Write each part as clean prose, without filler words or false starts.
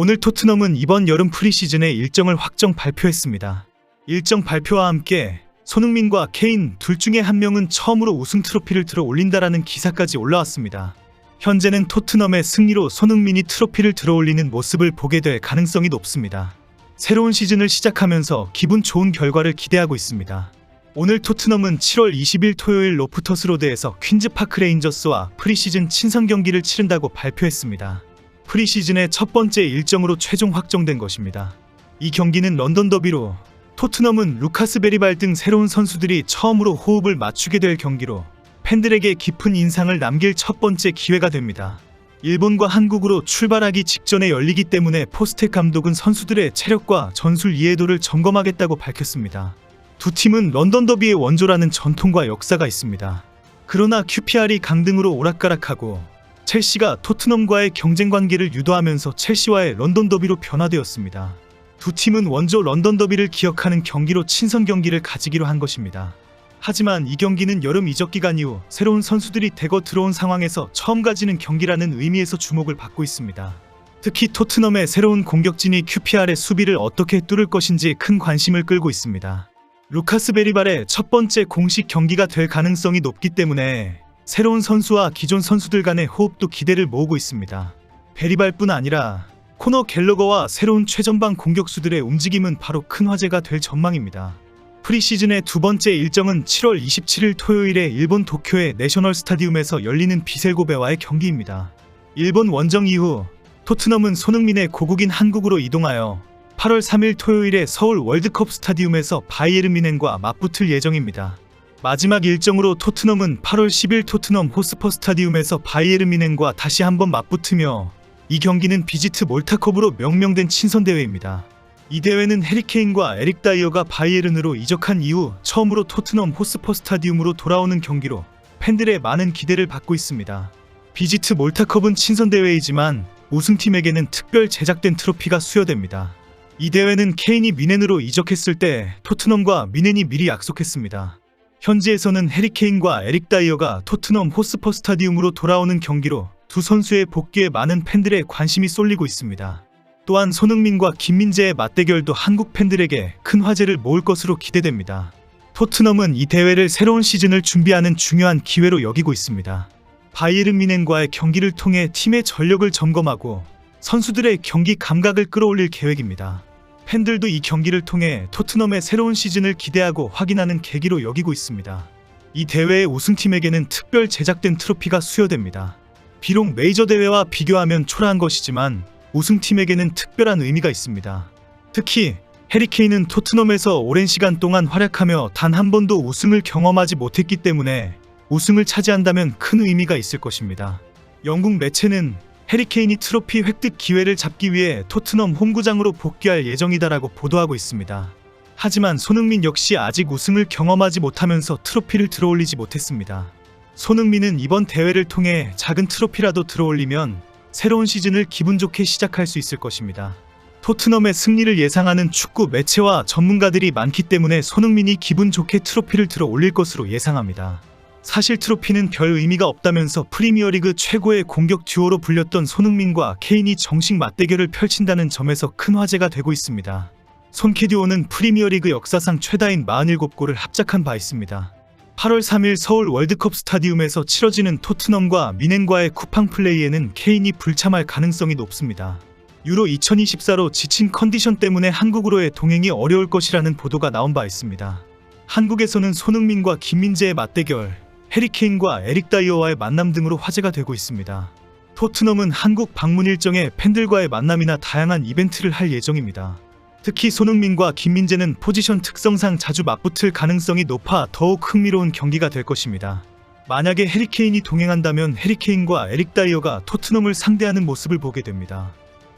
오늘 토트넘은 이번 여름 프리시즌의 일정을 확정 발표했습니다. 일정 발표와 함께 손흥민과 케인 둘 중에 한 명은 처음으로 우승 트로피를 들어 올린다라는 기사까지 올라왔습니다. 현재는 토트넘의 승리로 손흥민이 트로피를 들어 올리는 모습을 보게 될 가능성이 높습니다. 새로운 시즌을 시작하면서 기분 좋은 결과를 기대하고 있습니다. 오늘 토트넘은 7월 20일 토요일 로프터스 로드에서 퀸즈파크 레인저스와 프리시즌 친선 경기를 치른다고 발표했습니다. 프리시즌의 첫 번째 일정으로 최종 확정된 것입니다. 이 경기는 런던 더비로 토트넘은 루카스 베리발 등 새로운 선수들이 처음으로 호흡을 맞추게 될 경기로 팬들에게 깊은 인상을 남길 첫 번째 기회가 됩니다. 일본과 한국으로 출발하기 직전에 열리기 때문에 포스텍 감독은 선수들의 체력과 전술 이해도를 점검하겠다고 밝혔습니다. 두 팀은 런던 더비의 원조라는 전통과 역사가 있습니다. 그러나 QPR이 강등으로 오락가락하고 첼시가 토트넘과의 경쟁 관계를 유도하면서 첼시와의 런던 더비로 변화되었습니다. 두 팀은 원조 런던 더비를 기억하는 경기로 친선 경기를 가지기로 한 것입니다. 하지만 이 경기는 여름 이적 기간 이후 새로운 선수들이 대거 들어온 상황에서 처음 가지는 경기라는 의미에서 주목을 받고 있습니다. 특히 토트넘의 새로운 공격진이 QPR의 수비를 어떻게 뚫을 것인지 큰 관심을 끌고 있습니다. 루카스 베리발의 첫 번째 공식 경기가 될 가능성이 높기 때문에 새로운 선수와 기존 선수들 간의 호흡도 기대를 모으고 있습니다. 베리발뿐 아니라 코너 갤러거와 새로운 최전방 공격수들의 움직임은 바로 큰 화제가 될 전망입니다. 프리시즌의 두 번째 일정은 7월 27일 토요일에 일본 도쿄의 내셔널 스타디움에서 열리는 비셀고베와의 경기입니다. 일본 원정 이후 토트넘은 손흥민의 고국인 한국으로 이동하여 8월 3일 토요일에 서울 월드컵 스타디움에서 바이에른 뮌헨과 맞붙을 예정입니다. 마지막 일정으로 토트넘은 8월 10일 토트넘 호스퍼 스타디움에서 바이에른 뮌헨과 다시 한번 맞붙으며 이 경기는 비지트 몰타컵으로 명명된 친선대회입니다. 이 대회는 해리케인과 에릭 다이어가 바이에른으로 이적한 이후 처음으로 토트넘 호스퍼 스타디움으로 돌아오는 경기로 팬들의 많은 기대를 받고 있습니다. 비지트 몰타컵은 친선대회이지만 우승팀에게는 특별 제작된 트로피가 수여됩니다. 이 대회는 케인이 뮌헨으로 이적했을 때 토트넘과 뮌헨이 미리 약속했습니다. 현지에서는 해리케인과 에릭 다이어가 토트넘 호스퍼 스타디움으로 돌아오는 경기로 두 선수의 복귀에 많은 팬들의 관심이 쏠리고 있습니다. 또한 손흥민과 김민재의 맞대결도 한국 팬들에게 큰 화제를 모을 것으로 기대됩니다. 토트넘은 이 대회를 새로운 시즌을 준비하는 중요한 기회로 여기고 있습니다. 바이에른 뮌헨과의 경기를 통해 팀의 전력을 점검하고 선수들의 경기 감각을 끌어올릴 계획입니다. 팬들도 이 경기를 통해 토트넘의 새로운 시즌을 기대하고 확인하는 계기로 여기고 있습니다. 이 대회의 우승팀에게는 특별 제작된 트로피가 수여됩니다. 비록 메이저 대회와 비교하면 초라한 것이지만 우승팀에게는 특별한 의미가 있습니다. 특히 해리케인은 토트넘에서 오랜 시간 동안 활약하며 단 한 번도 우승을 경험하지 못했기 때문에 우승을 차지한다면 큰 의미가 있을 것입니다. 영국 매체는 해리케인이 트로피 획득 기회를 잡기 위해 토트넘 홈구장으로 복귀할 예정이다라고 보도하고 있습니다. 하지만 손흥민 역시 아직 우승을 경험하지 못하면서 트로피를 들어올리지 못했습니다. 손흥민은 이번 대회를 통해 작은 트로피라도 들어올리면 새로운 시즌을 기분 좋게 시작할 수 있을 것입니다. 토트넘의 승리를 예상하는 축구 매체와 전문가들이 많기 때문에 손흥민이 기분 좋게 트로피를 들어 올릴 것으로 예상합니다. 사실 트로피는 별 의미가 없다면서 프리미어리그 최고의 공격 듀오로 불렸던 손흥민과 케인이 정식 맞대결을 펼친다는 점에서 큰 화제가 되고 있습니다. 손케듀오는 프리미어리그 역사상 최다인 47골을 합작한 바 있습니다. 8월 3일 서울 월드컵 스타디움에서 치러지는 토트넘과 뮌헨과의 쿠팡 플레이에는 케인이 불참할 가능성이 높습니다. 유로 2024로 지친 컨디션 때문에 한국으로의 동행이 어려울 것이라는 보도가 나온 바 있습니다. 한국에서는 손흥민과 김민재의 맞대결, 해리케인과 에릭 다이어와의 만남 등으로 화제가 되고 있습니다. 토트넘은 한국 방문 일정에 팬들과의 만남이나 다양한 이벤트를 할 예정입니다. 특히 손흥민과 김민재는 포지션 특성상 자주 맞붙을 가능성이 높아 더욱 흥미로운 경기가 될 것입니다. 만약에 해리케인이 동행한다면 해리케인과 에릭 다이어가 토트넘을 상대하는 모습을 보게 됩니다.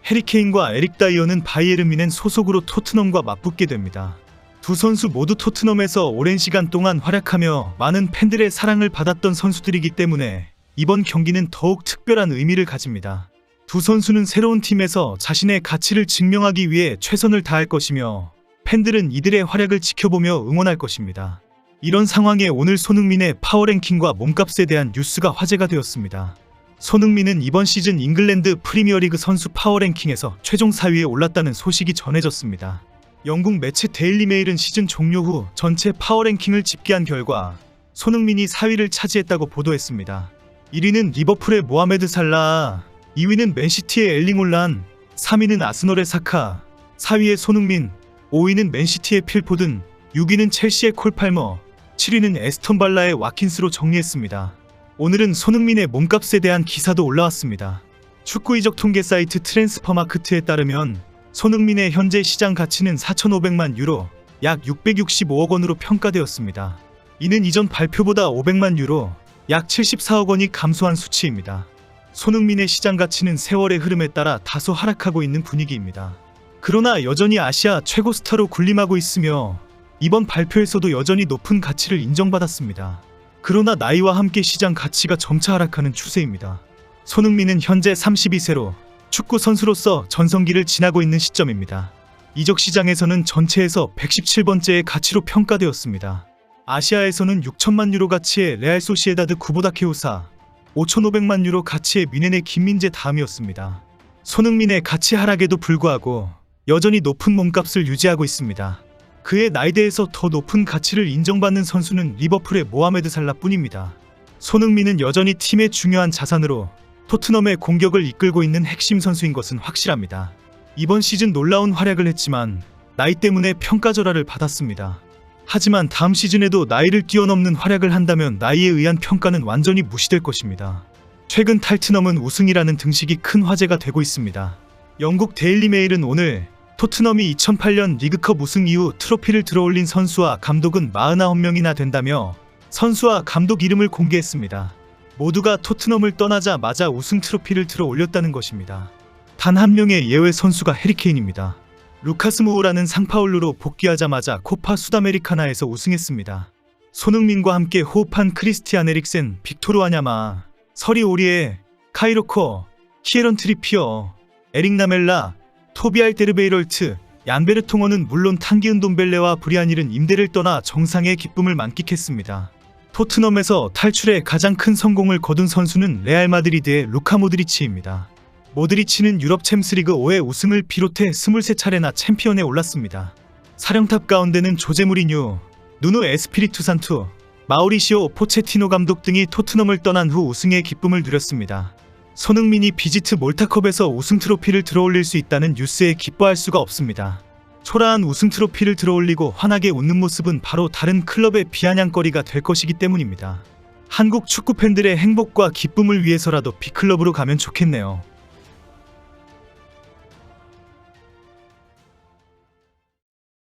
해리케인과 에릭 다이어는 바이에른 뮌헨 소속으로 토트넘과 맞붙게 됩니다. 두 선수 모두 토트넘에서 오랜 시간 동안 활약하며 많은 팬들의 사랑을 받았던 선수들이기 때문에 이번 경기는 더욱 특별한 의미를 가집니다. 두 선수는 새로운 팀에서 자신의 가치를 증명하기 위해 최선을 다할 것이며 팬들은 이들의 활약을 지켜보며 응원할 것입니다. 이런 상황에 오늘 손흥민의 파워랭킹과 몸값에 대한 뉴스가 화제가 되었습니다. 손흥민은 이번 시즌 잉글랜드 프리미어리그 선수 파워랭킹에서 최종 4위에 올랐다는 소식이 전해졌습니다. 영국 매체 데일리메일은 시즌 종료 후 전체 파워랭킹을 집계한 결과 손흥민이 4위를 차지했다고 보도했습니다. 1위는 리버풀의 모하메드 살라, 2위는 맨시티의 엘링 홀란, 3위는 아스널의 사카, 4위의 손흥민, 5위는 맨시티의 필 포든, 6위는 첼시의 콜 팔머, 7위는 에스턴 발라의 와킨스로 정리했습니다. 오늘은 손흥민의 몸값에 대한 기사도 올라왔습니다. 축구 이적 통계 사이트 트랜스퍼마크트에 따르면 손흥민의 현재 시장 가치는 4,500만 유로, 약 665억 원으로 평가되었습니다. 이는 이전 발표보다 500만 유로, 약 74억 원이 감소한 수치입니다. 손흥민의 시장 가치는 세월의 흐름에 따라 다소 하락하고 있는 분위기입니다. 그러나 여전히 아시아 최고 스타로 군림하고 있으며 이번 발표에서도 여전히 높은 가치를 인정받았습니다. 그러나 나이와 함께 시장 가치가 점차 하락하는 추세입니다. 손흥민은 현재 32세로 축구 선수로서 전성기를 지나고 있는 시점입니다. 이적 시장에서는 전체에서 117번째의 가치로 평가되었습니다. 아시아에서는 6천만 유로 가치의 레알 소시에다드 구보다케오사, 5,500만 유로 가치의 뮌헨의 김민재 다음이었습니다. 손흥민의 가치 하락에도 불구하고 여전히 높은 몸값을 유지하고 있습니다. 그의 나이대에서 더 높은 가치를 인정받는 선수는 리버풀의 모하메드 살라뿐입니다. 손흥민은 여전히 팀의 중요한 자산으로 토트넘의 공격을 이끌고 있는 핵심 선수인 것은 확실합니다. 이번 시즌 놀라운 활약을 했지만 나이 때문에 평가절하를 받았습니다. 하지만 다음 시즌에도 나이를 뛰어넘는 활약을 한다면 나이에 의한 평가는 완전히 무시될 것입니다. 최근 탈트넘은 우승이라는 등식이 큰 화제가 되고 있습니다. 영국 데일리메일은 오늘 토트넘이 2008년 리그컵 우승 이후 트로피를 들어올린 선수와 감독은 49명이나 된다며 선수와 감독 이름을 공개했습니다. 모두가 토트넘을 떠나자마자 우승 트로피를 들어올렸다는 것입니다. 단 한 명의 예외 선수가 해리케인입니다. 루카스 모우라는 상파울루로 복귀하자마자 코파 수다메리카나에서 우승했습니다. 손흥민과 함께 호흡한 크리스티안 에릭센, 빅토르 와냐마, 서리 오리에, 카이로코, 키에런 트리피어, 에릭 라멜라, 토비 알데르베이럴트, 얀베르통어는 물론 탕기은 돈벨레와 브리안힐은 임대를 떠나 정상의 기쁨을 만끽했습니다. 토트넘에서 탈출에 가장 큰 성공을 거둔 선수는 레알 마드리드의 루카 모드리치입니다. 모드리치는 유럽 챔스리그 5회 우승을 비롯해 23차례나 챔피언에 올랐습니다. 사령탑 가운데는 조제 무리뉴, 누누 에스피리투 산투, 마우리시오 포체티노 감독 등이 토트넘을 떠난 후 우승의 기쁨을 누렸습니다. 손흥민이 비지트 몰타컵에서 우승 트로피를 들어올릴 수 있다는 뉴스에 기뻐할 수가 없습니다. 초라한 우승 트로피를 들어올리고 환하게 웃는 모습은 바로 다른 클럽의 비아냥거리가 될 것이기 때문입니다. 한국 축구 팬들의 행복과 기쁨을 위해서라도 빅클럽으로 가면 좋겠네요.